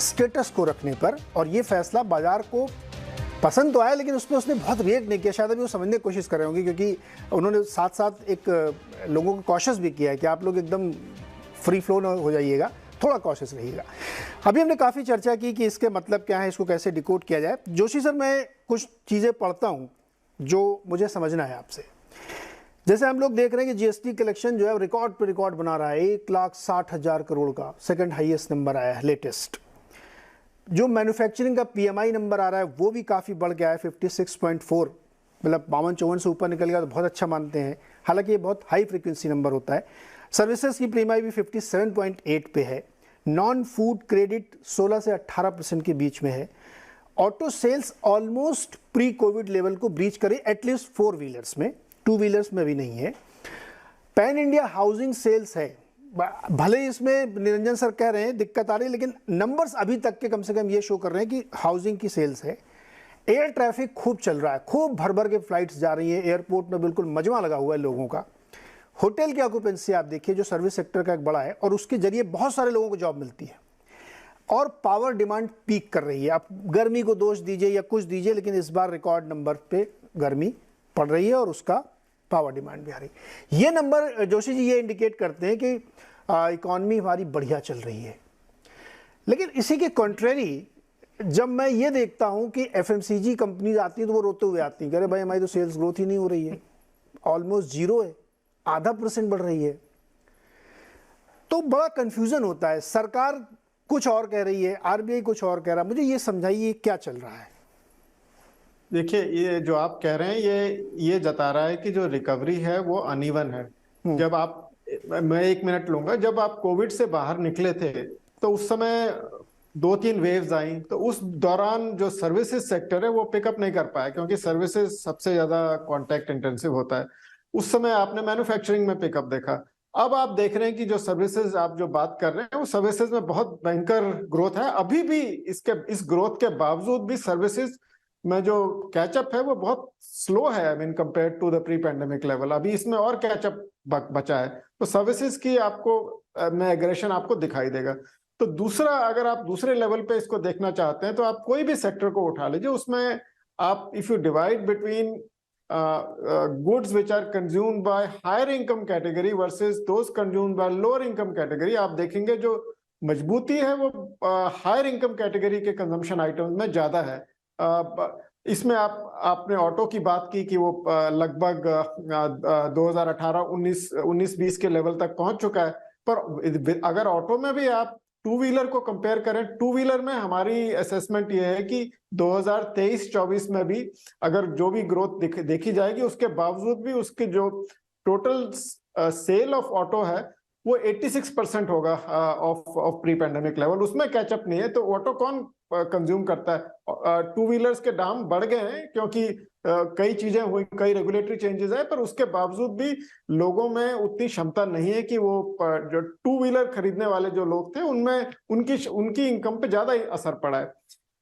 Status को रखने पर, और ये फैसला बाजार को पसंद तो आया लेकिन उसमें उसने बहुत रिएक्ट नहीं किया। शायद अभी वो समझने की कोशिश कर रहे होंगे, क्योंकि उन्होंने साथ साथ एक लोगों को कॉशियस भी किया है कि आप लोग एकदम फ्री फ्लो न हो जाइएगा, थोड़ा कॉशियस रहिएगा। अभी हमने काफ़ी चर्चा की कि इसके मतलब क्या है, इसको कैसे डिकोड किया जाए। जोशी सर, मैं कुछ चीज़ें पढ़ता हूँ जो मुझे समझना है आपसे। जैसे हम लोग देख रहे हैं कि जीएसटी कलेक्शन जो है रिकॉर्ड पे रिकॉर्ड बना रहा है, 1,60,000 करोड़ का सेकंड हाईएस्ट नंबर आया है लेटेस्ट। जो मैन्युफैक्चरिंग का पीएमआई नंबर आ रहा है वो भी काफ़ी बढ़ गया है, 56.4, मतलब 52-54 से ऊपर निकल गया तो बहुत अच्छा मानते हैं, हालांकि ये बहुत हाई फ्रीक्वेंसी नंबर होता है। सर्विसेज की पीएमआई भी 57.8 पे है। नॉन फूड क्रेडिट 16 से 18% के बीच में है। Auto sales almost pre covid level को ब्रीच करे, एटलीस्ट 4 व्हीलर्स में, 2 व्हीलर्स में भी नहीं है। पैन इंडिया हाउसिंग सेल्स है, भले इसमें निरंजन सर कह रहे हैं दिक्कत आ रही है, लेकिन नंबर्स अभी तक के कम से कम ये शो कर रहे हैं कि हाउसिंग की सेल्स है। एयर ट्रैफिक खूब चल रहा है, खूब भर भर के फ्लाइट्स जा रही हैं, एयरपोर्ट में बिल्कुल मजमा लगा हुआ है लोगों का। होटल की ऑक्यूपेंसी आप देखिए, जो सर्विस सेक्टर का एक बड़ा है और उसके जरिए बहुत सारे लोगों को जॉब मिलती है। और पावर डिमांड पीक कर रही है। आप गर्मी को दोष दीजिए या कुछ दीजिए, लेकिन इस बार रिकॉर्ड नंबर पे गर्मी पड़ रही है और उसका पावर डिमांड भी आ रही है। ये नंबर जोशी जी ये इंडिकेट करते हैं कि इकॉनमी हमारी बढ़िया चल रही है। लेकिन इसी के कॉन्ट्रेरी जब मैं ये देखता हूं कि एफएमसीजी कंपनीज आती हैं तो वो रोते हुए आती हैं, कह रहे भाई हमारी तो सेल्स ग्रोथ ही नहीं हो रही है, ऑलमोस्ट जीरो है, 0.5% बढ़ रही है। तो बड़ा कंफ्यूजन होता है। सरकार कुछ और कह रही है, आरबीआई कुछ और कह रहा है। मुझे ये समझाइए क्या चल रहा है। देखिए, ये जो आप कह रहे हैं ये जता रहा है कि जो रिकवरी है वो अनइवन है। जब आप, मैं 1 मिनट लूंगा, जब आप कोविड से बाहर निकले थे तो उस समय 2-3 वेव्स आई, तो उस दौरान जो सर्विसेज सेक्टर है वो पिकअप नहीं कर पाया, क्योंकि सर्विसेज सबसे ज्यादा कॉन्टैक्ट इंटेंसिव होता है। उस समय आपने मैन्युफैक्चरिंग में पिकअप देखा। अब आप देख रहे हैं कि जो सर्विसेज आप जो बात कर रहे हैं वो सर्विसेज में बहुत भयंकर ग्रोथ है। अभी भी इस ग्रोथ के बावजूद भी सर्विसेज में जो कैचअप है वो बहुत स्लो है, I mean compare to the pre pandemic level. अभी इसमें और कैचअप बचा है, तो सर्विसेज की आपको में एग्रेशन आपको दिखाई देगा। तो दूसरा, अगर आप दूसरे लेवल पे इसको देखना चाहते हैं तो आप कोई भी सेक्टर को उठा लीजिए, उसमें आप if you divide between goods which are consumed by higher income category versus those consumed by lower income category, आप देखेंगे जो मजबूती है वो हायर इनकम कैटेगरी के कंजम्पशन आइटम्स में ज्यादा है। इसमें आपने ऑटो की बात की कि वो लगभग 2018-19 के लेवल तक पहुंच चुका है। पर अगर ऑटो में भी आप 2 व्हीलर को कंपेयर करें, 2 व्हीलर में हमारी असेसमेंट ये है कि 2023-24 में भी अगर जो भी ग्रोथ देखी जाएगी, उसके बावजूद भी उसके जो टोटल सेल ऑफ ऑटो है वो 86% होगा ऑफ प्री पैंडेमिक लेवल। उसमें कैचअप नहीं है। तो ऑटो कौन कंज्यूम करता है? 2 व्हीलर्स के दाम बढ़ गए हैं क्योंकि कई चीजें हुई, कई रेगुलेटरी चेंजेस है, पर उसके बावजूद भी लोगों में उतनी क्षमता नहीं है कि वो जो 2 व्हीलर खरीदने वाले जो लोग थे उनमें उनकी इनकम पे ज्यादा असर पड़ा है।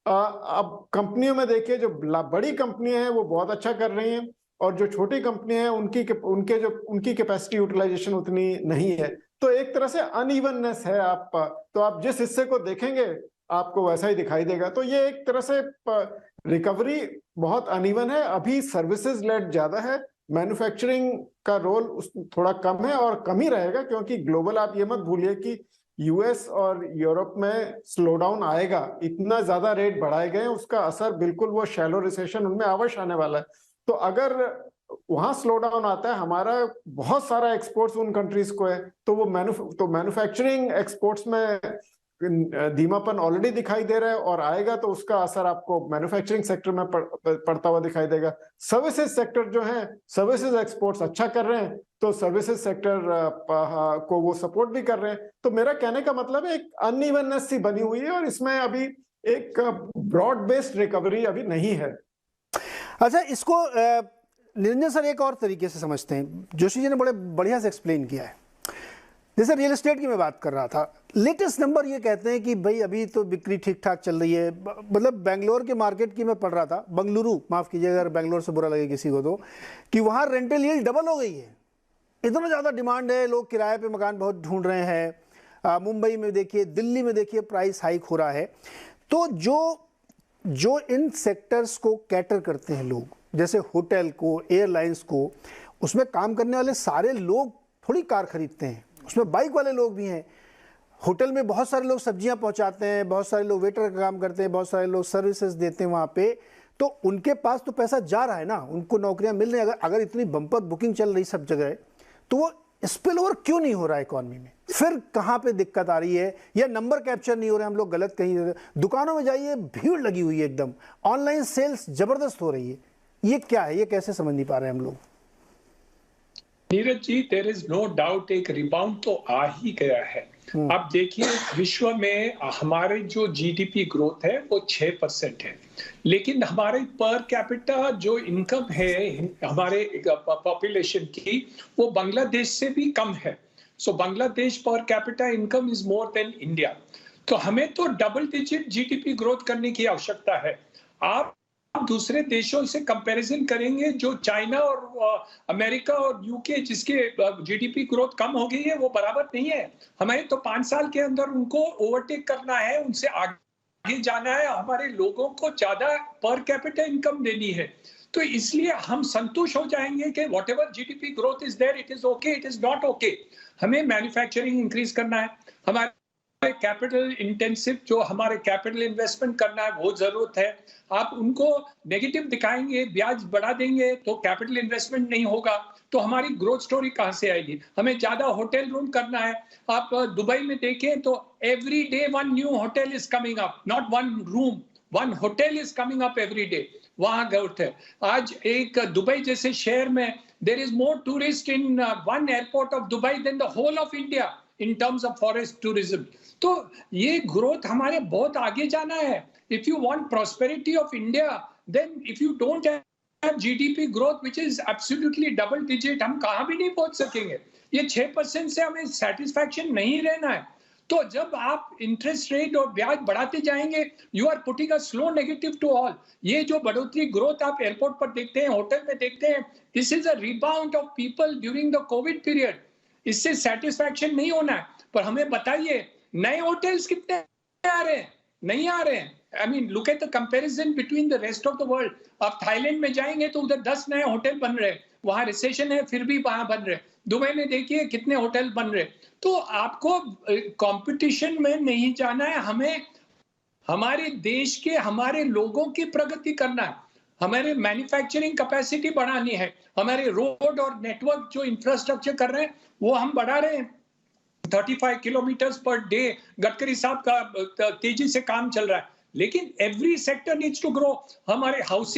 अब कंपनियों में देखिए, जो बड़ी कंपनियां हैं वो बहुत अच्छा कर रही हैं, और जो छोटी कंपनियां हैं उनकी कैपेसिटी यूटिलाइजेशन उतनी नहीं है। तो एक तरह से अनइवननेस है। तो आप जिस हिस्से को देखेंगे आपको वैसा ही दिखाई देगा। तो ये एक तरह से रिकवरी बहुत अनइवन है। अभी सर्विसेज लेड ज्यादा है, मैन्युफैक्चरिंग का रोल थोड़ा कम है और कम ही रहेगा, क्योंकि ग्लोबल, आप ये मत भूलिए कि यूएस और यूरोप में स्लो डाउन आएगा। इतना ज्यादा रेट बढ़ाए गए, उसका असर बिल्कुल वो शैलो रिसेशन उनमें अवश्य आने वाला है। तो अगर वहां स्लो डाउन आता है, हमारा बहुत सारा एक्सपोर्ट्स उन कंट्रीज को है, तो वो मैन्युफैक्चरिंग एक्सपोर्ट्स में धीमापन ऑलरेडी दिखाई दे रहा है, और आएगा तो उसका असर आपको मैन्युफैक्चरिंग सेक्टर में पड़ता हुआ दिखाई देगा। सर्विसेज सेक्टर जो है, सर्विसेज एक्सपोर्ट्स अच्छा कर रहे हैं, तो सर्विसेज सेक्टर को वो सपोर्ट भी कर रहे हैं। तो मेरा कहने का मतलब है एक अनइवननेस सी बनी हुई है, और इसमें अभी एक ब्रॉड बेस्ड रिकवरी अभी नहीं है। अच्छा, इसको निरंजन सर एक और तरीके से समझते हैं। जोशी जी ने बड़े बढ़िया से एक्सप्लेन किया है। जैसे रियल एस्टेट की मैं बात कर रहा था, लेटेस्ट नंबर ये कहते हैं कि भाई अभी तो बिक्री ठीक ठाक चल रही है। मतलब बेंगलोर के मार्केट की मैं पढ़ रहा था, बंगलुरु, माफ़ कीजिएगा अगर बेंगलोर से बुरा लगे किसी को, तो कि वहाँ रेंटल यील्ड डबल हो गई है। इतना ज़्यादा डिमांड है, लोग किराए पे मकान बहुत ढूंढ रहे हैं। मुंबई में देखिए, दिल्ली में देखिए प्राइस हाइक हो रहा है। तो जो इन सेक्टर्स को कैटर करते हैं लोग, जैसे होटल को, एयरलाइंस को, उसमें काम करने वाले सारे लोग थोड़ी कार खरीदते हैं, उसमें बाइक वाले लोग भी हैं। होटल में बहुत सारे लोग सब्जियां पहुंचाते हैं, बहुत सारे लोग वेटर का काम करते हैं, बहुत सारे लोग सर्विसेज देते हैं वहाँ पे, तो उनके पास तो पैसा जा रहा है ना, उनको नौकरियां मिल रही हैं। अगर इतनी बम्पर बुकिंग चल रही सब जगह, तो वो स्पिल ओवर क्यों नहीं हो रहा है इकॉनमी में? फिर कहाँ पे दिक्कत आ रही है? या नंबर कैप्चर नहीं हो रहे, हम लोग गलत कहीं, दुकानों में जाइए भीड़ लगी हुई है एकदम, ऑनलाइन सेल्स जबरदस्त हो रही है, ये क्या है? ये कैसे समझ नहीं पा रहे हैं हम लोग? Neeraj ji, there is no doubt एक रिबाउंड तो आ ही गया है। आप देखिए, विश्व में हमारे जो जीडीपी ग्रोथ है वो 6% है, लेकिन हमारे पर कैपिटा जो इनकम है हमारे पॉपुलेशन की, वो बांग्लादेश से भी कम है। So Bangladesh per capita income is more than India. तो हमें तो डबल डिजिट जीडीपी ग्रोथ करने की आवश्यकता है। आप दूसरे देशों से कंपैरिजन करेंगे, जो चाइना और अमेरिका और यूके जिसके जीडीपी ग्रोथ कम हो गई है, वो बराबर नहीं है। हमें तो 5 साल के अंदर उनको ओवरटेक करना है, उनसे आगे जाना है, हमारे लोगों को ज्यादा पर कैपिटा इनकम देनी है। तो इसलिए हम संतुष्ट हो जाएंगे कि whatever GDP growth is there, it is okay, it is not okay. हमें मैन्युफैक्चरिंग इंक्रीज करना है, हमारे कैपिटल इंटेंसिव जो हमारे कैपिटल इन्वेस्टमेंट करना है वो जरूरत है। आप उनको नेगेटिव दिखाएंगे, ब्याज बढ़ा देंगे, तो कैपिटल इन्वेस्टमेंट नहीं होगा, तो हमारी ग्रोथ स्टोरी कहां से आएगी? हमें ज्यादा होटल रूम करना है। आप दुबई में देखें तो every day 1 new hotel is coming up, not 1 room, 1 hotel is coming up every day. वहां ग्रोथ है। आज एक दुबई जैसे शहर में there is more tourist in 1 airport of Dubai than the whole of India in terms of forest tourism। तो ये growth हमारे बहुत आगे जाना है। If you want prosperity of India, then if you don't have GDP growth which is absolutely double digit, हम कहाँ भी नहीं पहुंच सकेंगे। ये 6% से हमें satisfaction नहीं रहना है। तो जब आप इंटरेस्ट रेट और ब्याज बढ़ाते जाएंगे, you are putting a slow negative to all. ये जो बढ़ोतरी ग्रोथ आप एयरपोर्ट पर देखते हैं, होटल में देखते हैं, this is a rebound of people during the Covid period. इससे सेटिस्फैक्शन नहीं होना है। पर हमें बताइए, नए होटल्स कितने आ रहे हैं? नहीं आ रहे हैं। I mean, look at the comparison between the rest of the world. आप थाईलैंड में जाएंगे तो उधर 10 नए होटल बन रहे हैं, वहां रिसेशन है फिर भी वहां बन रहे। दुबई में देखिए कितने होटल बन रहे। तो आपको कंपटीशन में नहीं जाना है, हमें हमारे देश के, हमारे लोगों की प्रगति करना है, हमारे मैन्युफैक्चरिंग कैपेसिटी बढ़ानी है, हमारे रोड और नेटवर्क जो इंफ्रास्ट्रक्चर कर रहे हैं वो हम बढ़ा रहे हैं। 35 किलोमीटर्स पर डे गडकरी साहब का तेजी से काम चल रहा है, लेकिन every sector needs to grow. हमारे हाउसिंग